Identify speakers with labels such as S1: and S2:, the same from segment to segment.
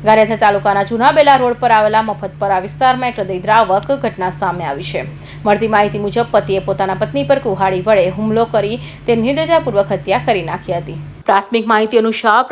S1: ગારિયાધાર તાલુકાના જૂના બેલા રોડ પર આવેલા મફતપરા વિસ્તારમાં એક હૃદયદ્રાવક ઘટના સામે આવી છે. મળતી માહિતી મુજબ પતિએ પોતાના પત્ની પર કુહાડી વડે હુમલો કરી તેની નિર્દયતાપૂર્વક હત્યા કરી નાખી હતી. પ્રાથમિક માહિતી અનુસાર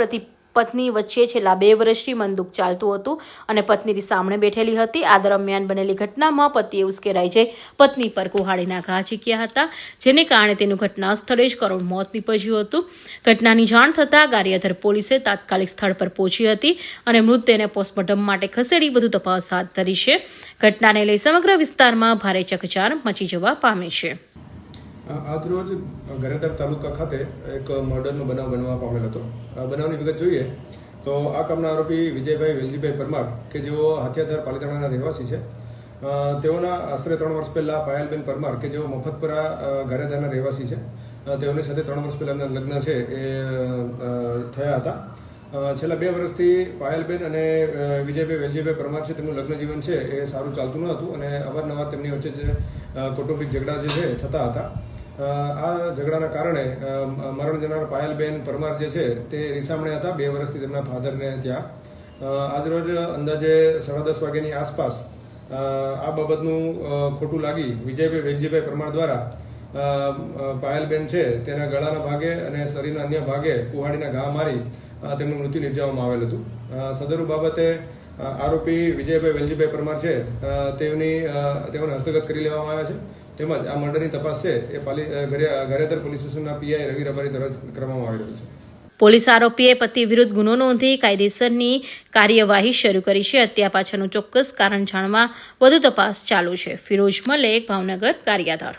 S1: પત્ની વચ્ચે છેલ્લા 2 વર્ષથી મનદુખ ચાલતું હતું અને પત્નીની સામે બેઠેલી હતી. આ દરમિયાન બનેલી ઘટનામાં પતિએ ઉશ્કેરાઈ જઈ પત્ની પર કુહાડીના ઘા ઝીક્યા હતા, જેને કારણે તેનું ઘટના સ્થળે જ કરુણ મોત નીપજ્યું હતું. ઘટનાની જાણ થતાં ગારિયાધાર પોલીસે તાત્કાલિક સ્થળ પર પહોંચી હતી અને મૃતદેહને પોસ્ટમોર્ટમ માટે ખસેડી વધુ તપાસ હાથ ધરી છે. ઘટનાને લઈ સમગ્ર વિસ્તારમાં ભારે ચકચાર મચી જવા પામી છે.
S2: આજરોજ ગારિયાધાર તાલુકા ખાતે એક મર્ડરનો બનાવ બનવા પામેલ હતો. બનાવની વિગત જોઈએ તો આ કામના આરોપી વિજયભાઈ વેલજીભાઈ પરમાર કે જેઓ હાથિયાધાર પાલીતાણાના રહેવાસી છે, તેઓના આશરે 3 વર્ષ પહેલાં પાયલબેન પરમાર કે જેઓ મફતપરા ગારિયાધારના રહેવાસી છે, તેઓની સાથે 3 વર્ષ પહેલાં એમના લગ્ન છે એ થયા હતા. છેલ્લા 2 વર્ષથી પાયલબેન અને વિજયભાઈ વેલજીભાઈ પરમાર છે તેમનું લગ્ન જીવન છે એ સારું ચાલતું ન હતું અને અવારનવાર તેમની વચ્ચે જે કૌટુંબિક ઝઘડા જે છે થતા હતા. આ ઝઘડાના કારણે મરણ જનાર પાયલબેન પરમાર જે છે તે રીસામણે હતા 2 વર્ષથી તેમના ફાધરને ત્યાં. આજરોજ અંદાજે 10:30 વાગ્યાની આસપાસ આ બાબતનું ખોટું લાગી વિજયભાઈ વેલજીભાઈ પરમાર દ્વારા પાયલબેન છે તેના ગળાના ભાગે અને શરીરના અન્ય ભાગે કુહાડીના ઘા મારી તેમનું મૃત્યુ નિપજાવવામાં આવેલ હતું. સદરુ બાબતે આરોપી વિજયભાઈ વેલજીભાઈ પરમાર છે તેઓને હસ્તગત કરી લેવામાં આવ્યા છે. તેમજ આ મર્ડરની તપાસ છે એ ગારિયાધાર પોલીસ સ્ટેશનના પીઆઈ રવિ રબારી દ્વારા કરવામાં આવી રહી છે.
S1: પોલીસ આરોપીએ પતિ વિરુદ્ધ ગુનો નોંધી કાયદેસરની કાર્યવાહી શરૂ કરી છે. હત્યા પાછળનું ચોક્કસ કારણ જાણવા વધુ તપાસ ચાલુ છે. ફિરોઝ મલેક, ભાવનગર, ગારિયાધાર.